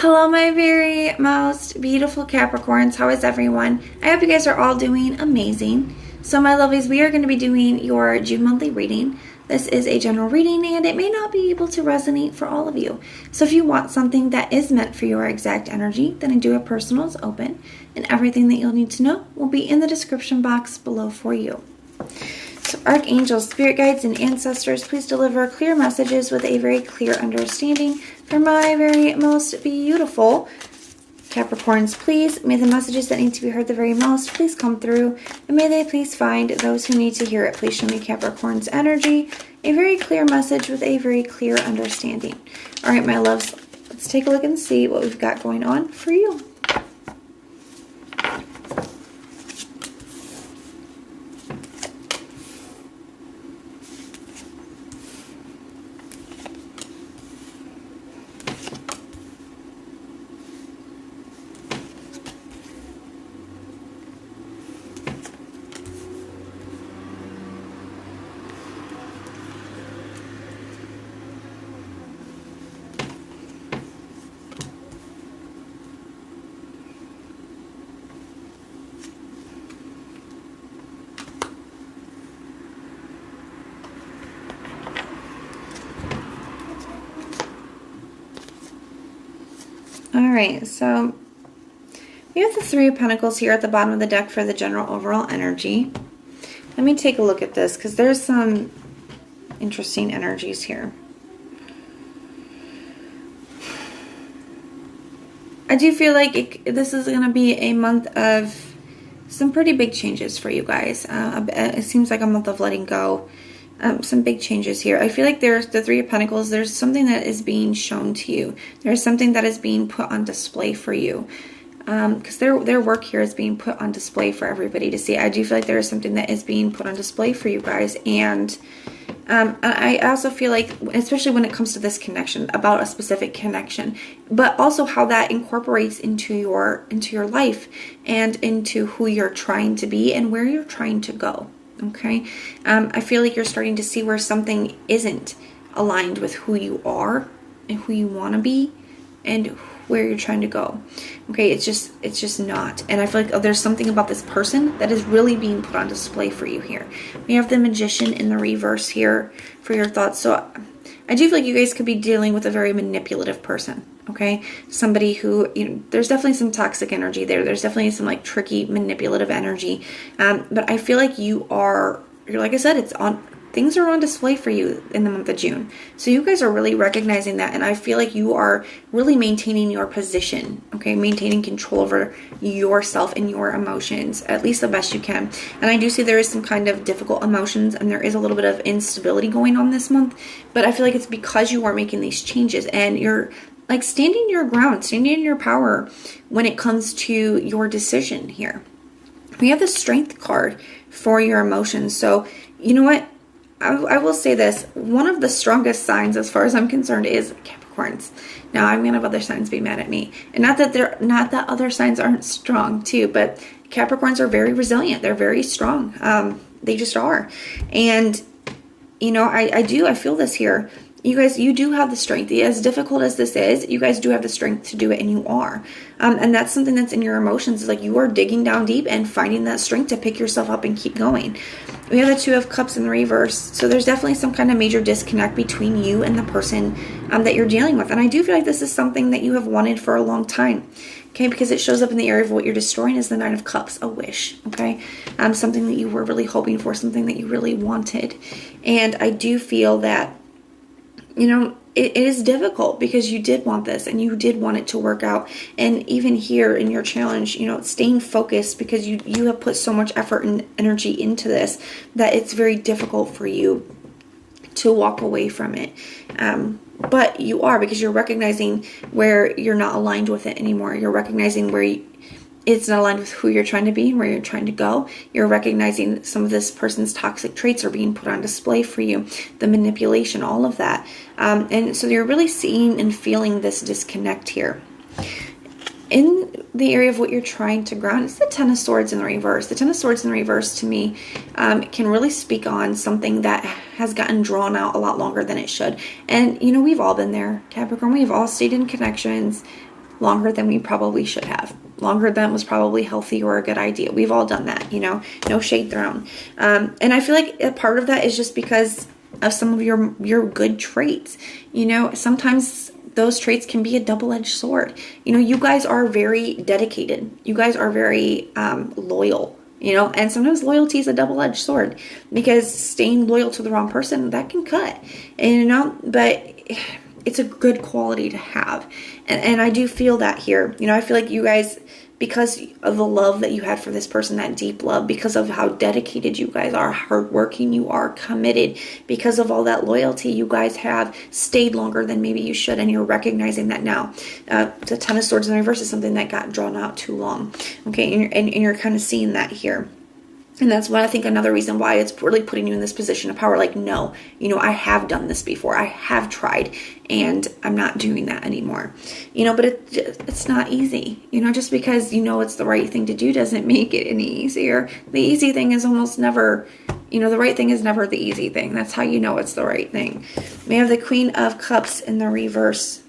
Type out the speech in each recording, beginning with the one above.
Hello, my very most beautiful Capricorns. How is everyone? I hope you guys are all doing amazing. So my lovies, we are going to be doing your June monthly reading. This is a general reading and it may not be able to resonate for all of you. So if you want something that is meant for your exact energy, then I do have personals open and everything that you'll need to know will be in the description box below for you. So archangels, spirit guides, and ancestors, please deliver clear messages with a very clear understanding for my very most beautiful Capricorns. Please, may the messages that need to be heard the very most please come through, and may they please find those who need to hear it. Please show me Capricorn's energy, a very clear message with a very clear understanding. All right, my loves, let's take a look and see what we've got going on for you. Alright, so we have the Three of Pentacles here at the bottom of the deck for the general overall energy. Let me take a look at this because there's some interesting energies here. I do feel like this is going to be a month of some pretty big changes for you guys. It seems like a month of letting go. Some big changes here. I feel like there's the Three of Pentacles. There's something that is being shown to you. There's something that is being put on display for you. Because their work here is being put on display for everybody to see. I do feel like there is something that is being put on display for you guys. And I also feel like, especially when it comes to this connection, about a specific connection, but also how that incorporates into your life and into who you're trying to be and where you're trying to go. Okay, I feel like you're starting to see where something isn't aligned with who you are and who you want to be and where you're trying to go. Okay, it's just not. And I feel like there's something about this person that is really being put on display for you here. We have the Magician in the reverse here for your thoughts. So I do feel like you guys could be dealing with a very manipulative person. Okay, somebody who, there's definitely some toxic energy there. There's definitely some like tricky, manipulative energy. But I feel like you're like I said, things are on display for you in the month of June. So you guys are really recognizing that, and I feel like you are really maintaining your position. Okay, maintaining control over yourself and your emotions, at least the best you can. And I do see there is some kind of difficult emotions, and there is a little bit of instability going on this month. But I feel like it's because you are making these changes, and you're like standing your ground, standing in your power when it comes to your decision here. We have the Strength card for your emotions. So, you know what? I will say this. One of the strongest signs, as far as I'm concerned, is Capricorns. Now, I'm going to have other signs be mad at me. And not that other signs aren't strong, too. But Capricorns are very resilient. They're very strong. They just are. And, I feel this here. You guys, you do have the strength. As difficult as this is, you guys do have the strength to do it, and you are. And that's something that's in your emotions. Is like you are digging down deep and finding that strength to pick yourself up and keep going. We have the Two of Cups in the reverse. So there's definitely some kind of major disconnect between you and the person that you're dealing with. And I do feel like this is something that you have wanted for a long time. Okay, because it shows up in the area of what you're destroying is the Nine of Cups, a wish. Okay, something that you were really hoping for, something that you really wanted. And I do feel that it is difficult because you did want this and you did want it to work out. And even here in your challenge, staying focused because you have put so much effort and energy into this that it's very difficult for you to walk away from it. But you are, because you're recognizing where you're not aligned with it anymore. You're recognizing where it's not aligned with who you're trying to be and where you're trying to go. You're recognizing some of this person's toxic traits are being put on display for you. The manipulation, all of that. And so you're really seeing and feeling this disconnect here. In the area of what you're trying to ground, it's the Ten of Swords in the reverse. The Ten of Swords in the reverse, to me, can really speak on something that has gotten drawn out a lot longer than it should. And, we've all been there, Capricorn. We've all stayed in connections longer than we probably should have. Longer than was probably healthy or a good idea. We've all done that, you know, no shade thrown. And I feel like a part of that is just because of some of your good traits. You know, sometimes those traits can be a double-edged sword. You know, you guys are very dedicated. You guys are very loyal, you know, and sometimes loyalty is a double-edged sword, because staying loyal to the wrong person, that can cut, and, you know, but it's a good quality to have. And I do feel that here. You know, I feel like you guys, because of the love that you had for this person, that deep love, because of how dedicated you guys are, hardworking you are, committed, because of all that loyalty, you guys have stayed longer than maybe you should, and you're recognizing that now. The Ten of Swords in reverse is something that got drawn out too long. Okay, and you're kind of seeing that here. And that's what I think another reason why it's really putting you in this position of power. Like, no, you know, I have done this before. I have tried, and I'm not doing that anymore. You know, but it's not easy. You know, just because you know it's the right thing to do doesn't make it any easier. The easy thing is almost never, you know, the right thing is never the easy thing. That's how you know it's the right thing. We have the Queen of Cups in the reverse.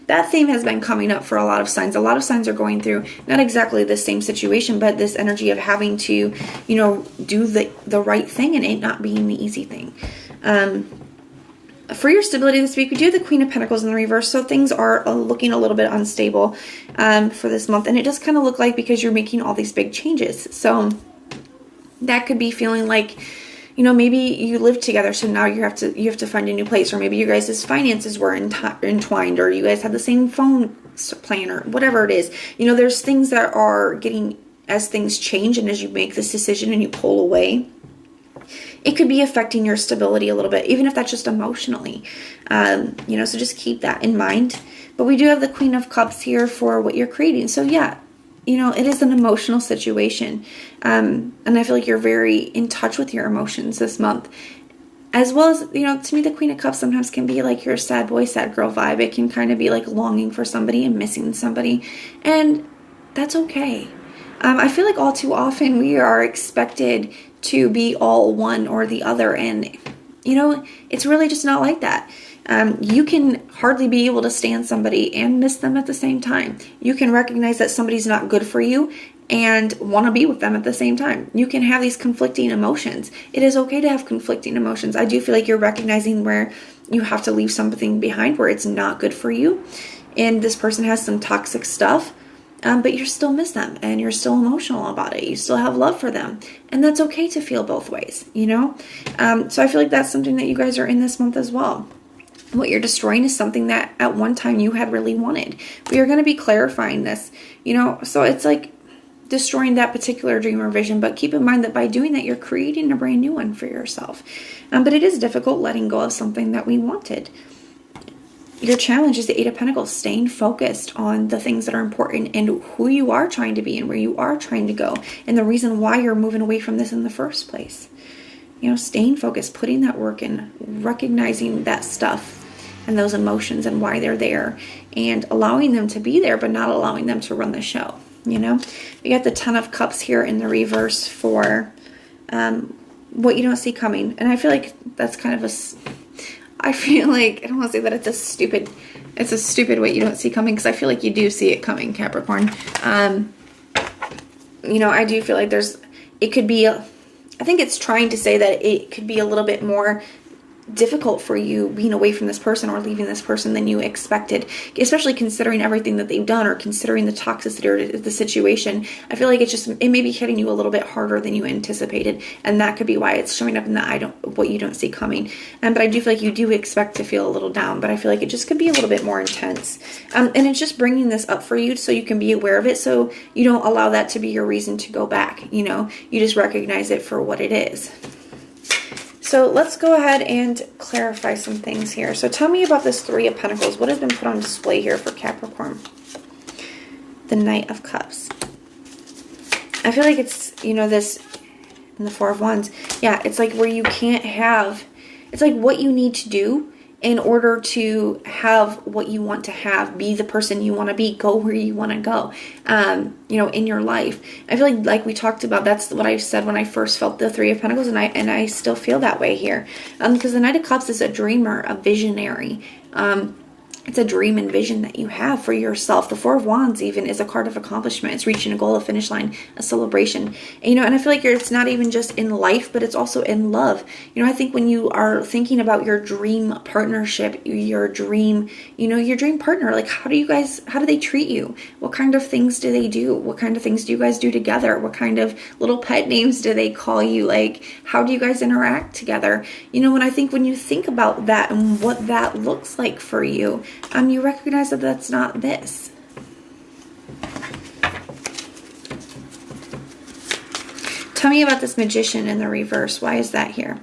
That theme has been coming up for a lot of signs. A lot of signs are going through not exactly the same situation, but this energy of having to, you know, do the right thing and it not being the easy thing. For your stability this week, we do have the Queen of Pentacles in the reverse, so things are looking a little bit unstable for this month. And it does kind of look like because you're making all these big changes. So that could be feeling like, you know, maybe you live together, so now you have to find a new place, or maybe you guys' finances were entwined, or you guys had the same phone plan, or whatever it is. You know, there's things that are getting, as things change and as you make this decision and you pull away, it could be affecting your stability a little bit, even if that's just emotionally. You know, so just keep that in mind. But we do have the Queen of Cups here for what you're creating. So yeah, you know, it is an emotional situation. And I feel like you're very in touch with your emotions this month. As well as, you know, to me, the Queen of Cups sometimes can be like your sad boy, sad girl vibe. It can kind of be like longing for somebody and missing somebody. And that's okay. I feel like all too often we are expected to be all one or the other. And, you know, it's really just not like that. You can hardly be able to stand somebody and miss them at the same time. You can recognize that somebody's not good for you and want to be with them at the same time. You can have these conflicting emotions. It is okay to have conflicting emotions. I do feel like you're recognizing where you have to leave something behind, where it's not good for you, and this person has some toxic stuff, but you still miss them and you're still emotional about it. You still have love for them, and that's okay to feel both ways, you know? So I feel like that's something that you guys are in this month as well. What you're destroying is something that at one time you had really wanted. We are going to be clarifying this, you know, so it's like destroying that particular dream or vision, but keep in mind that by doing that, you're creating a brand new one for yourself. But it is difficult letting go of something that we wanted. Your challenge is the Eight of Pentacles, staying focused on the things that are important and who you are trying to be and where you are trying to go, and the reason why you're moving away from this in the first place. You know, staying focused, putting that work in, recognizing that stuff and those emotions and why they're there, and allowing them to be there, but not allowing them to run the show. You know, we got the Ten of Cups here in the reverse for what you don't see coming. And I feel like that's kind of I feel like, I don't want to say that it's a stupid what you don't see coming, because I feel like you do see it coming, Capricorn. You know, I do feel like it could be, I think it's trying to say that it could be a little bit more difficult for you being away from this person or leaving this person than you expected, especially considering everything that they've done or considering the toxicity of the situation. I feel like it may be hitting you a little bit harder than you anticipated, and that could be why it's showing up in the what you don't see coming. But I do feel like you do expect to feel a little down, but I feel like it just could be a little bit more intense. And it's just bringing this up for you so you can be aware of it, so you don't allow that to be your reason to go back. You know, you just recognize it for what it is. So let's go ahead and clarify some things here. So tell me about this Three of Pentacles. What has been put on display here for Capricorn? The Knight of Cups. I feel like it's, you know, this, and the Four of Wands. Yeah, it's like where you can't have, it's like what you need to do in order to have what you want to have, be the person you want to be, go where you want to go, you know, in your life. I feel like we talked about, that's what I said when I first felt the Three of Pentacles, and I still feel that way here. Because the Knight of Cups is a dreamer, a visionary. It's a dream and vision that you have for yourself. The Four of Wands even is a card of accomplishment. It's reaching a goal, a finish line, a celebration. And, you know, and I feel like it's not even just in life, but it's also in love. You know, I think when you are thinking about your dream partnership, your dream, you know, your dream partner, like how do they treat you? What kind of things do they do? What kind of things do you guys do together? What kind of little pet names do they call you? Like, how do you guys interact together? You know, when you think about that and what that looks like for you, you recognize that that's not this. Tell me about this Magician in the reverse. Why is that here?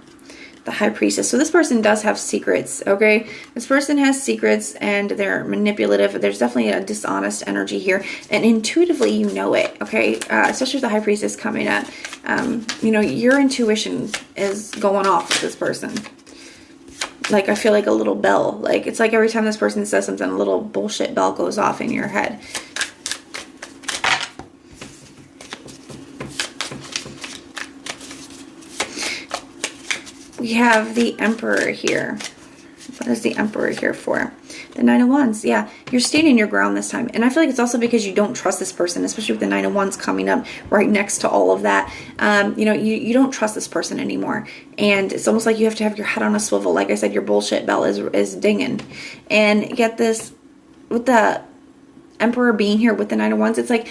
The High Priestess. So this person does have secrets, okay? This person has secrets and they're manipulative. There's definitely a dishonest energy here. And intuitively, you know it, okay? Especially with the High Priestess coming up. You know, your intuition is going off with this person. Like, I feel like a little bell. Like, it's like every time this person says something, a little bullshit bell goes off in your head. We have the Emperor here. What is the Emperor here for? The Nine of Wands. Yeah, you're standing your ground this time. And I feel like it's also because you don't trust this person, especially with the Nine of Wands coming up right next to all of that. You know, you don't trust this person anymore. And it's almost like you have to have your head on a swivel. Like I said, your bullshit bell is dinging. And get this, with the Emperor being here with the Nine of Wands, it's like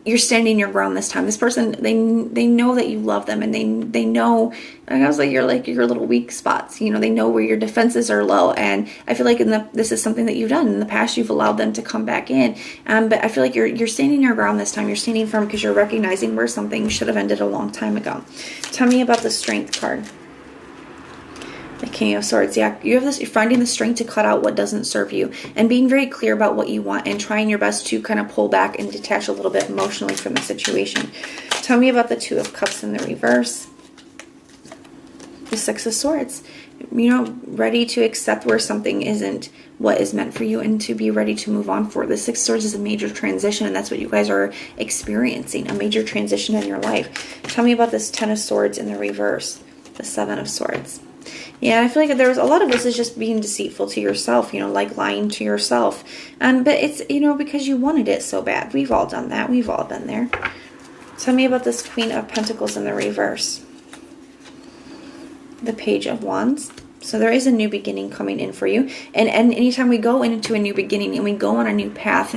you're standing your ground this time. This person, they know that you love them, and they know, I was like your little weak spots. You know, they know where your defenses are low, and I feel like this is something that you've done in the past. You've allowed them to come back in, but I feel like you're standing your ground this time. You're standing firm because you're recognizing where something should have ended a long time ago. Tell me about the Strength card. The King of Swords. Yeah, you have this. You're finding the strength to cut out what doesn't serve you, and being very clear about what you want, and trying your best to kind of pull back and detach a little bit emotionally from the situation. Tell me about the Two of Cups in the reverse. The Six of Swords. You know, ready to accept where something isn't what is meant for you, and to be ready to move on forward. The Six of Swords is a major transition, and that's what you guys are experiencing, a major transition in your life. Tell me about this Ten of Swords in the reverse. The Seven of Swords. Yeah, I feel like there's a lot of this is just being deceitful to yourself, you know, like lying to yourself. But it's, you know, because you wanted it so bad. We've all done that. We've all been there. Tell me about this Queen of Pentacles in the reverse. The Page of Wands. So there is a new beginning coming in for you. And anytime we go into a new beginning and we go on a new path,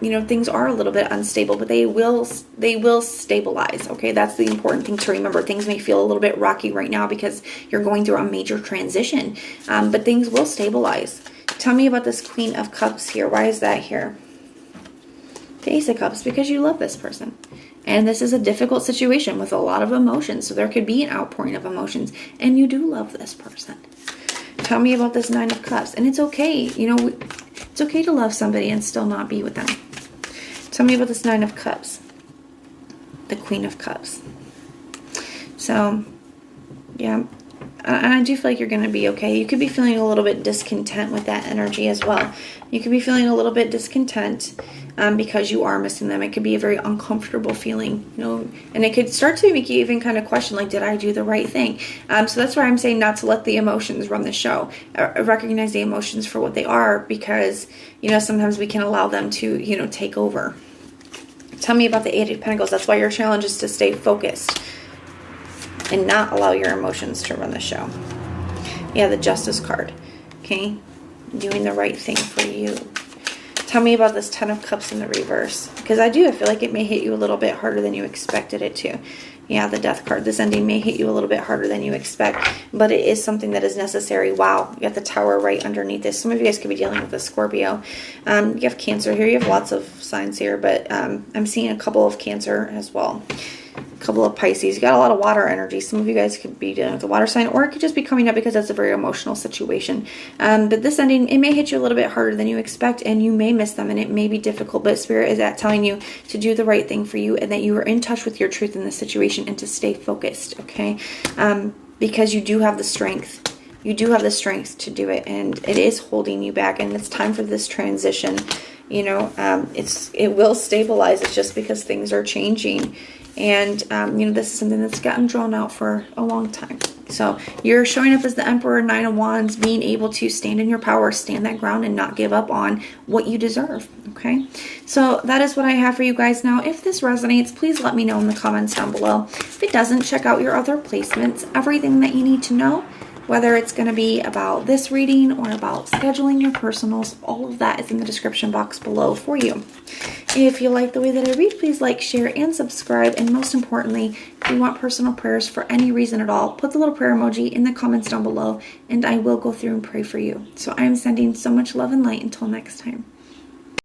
you know, things are a little bit unstable, but they will stabilize. Okay, that's the important thing to remember. Things may feel a little bit rocky right now because you're going through a major transition, but things will stabilize. Tell me about this Queen of Cups here. Why is that here? The Ace of Cups, because you love this person. And this is a difficult situation with a lot of emotions. So there could be an outpouring of emotions. And you do love this person. Tell me about this Nine of Cups. And it's okay. You know, it's okay to love somebody and still not be with them. Tell me about this Nine of Cups. The Queen of Cups. So, yeah. And I do feel like you're going to be okay. You could be feeling a little bit discontent with that energy as well. You could be feeling a little bit discontent because you are missing them. It could be a very uncomfortable feeling, you know, and it could start to make you even kind of question, like, did I do the right thing? So that's why I'm saying not to let the emotions run the show. Recognize the emotions for what they are, because, you know, sometimes we can allow them to, you know, take over. Tell me about the Eight of Pentacles. That's why your challenge is to stay focused and not allow your emotions to run the show. Yeah, the Justice card. Okay, doing the right thing for you. Tell me about this Ten of Cups in the reverse, because I feel like it may hit you a little bit harder than you expected it to. Yeah, the Death card. This ending may hit you a little bit harder than you expect, but it is something that is necessary. Wow, you got the Tower right underneath this. Some of you guys could be dealing with a Scorpio. You have Cancer here. You have lots of signs here, but I'm seeing a couple of Cancer as well. A couple of Pisces. You got a lot of water energy. Some of you guys could be dealing with a water sign, or it could just be coming up because that's a very emotional situation. But this ending, it may hit you a little bit harder than you expect, and you may miss them, and it may be difficult, but Spirit is telling you to do the right thing for you, and that you are in touch with your truth in this situation, and to stay focused, okay? Because you do have the strength. You do have the strength to do it, and it is holding you back, and it's time for this transition. You know, it will stabilize. It's just because things are changing. And, you know, this is something that's gotten drawn out for a long time. So you're showing up as the Emperor, Nine of Wands, being able to stand in your power, stand that ground, and not give up on what you deserve, okay? So that is what I have for you guys now. If this resonates, please let me know in the comments down below. If it doesn't, check out your other placements. Everything that you need to know, whether it's going to be about this reading or about scheduling your personals, all of that is in the description box below for you. If you like the way that I read, please like, share, and subscribe. And most importantly, if you want personal prayers for any reason at all, put the little prayer emoji in the comments down below, and I will go through and pray for you. So I am sending so much love and light until next time.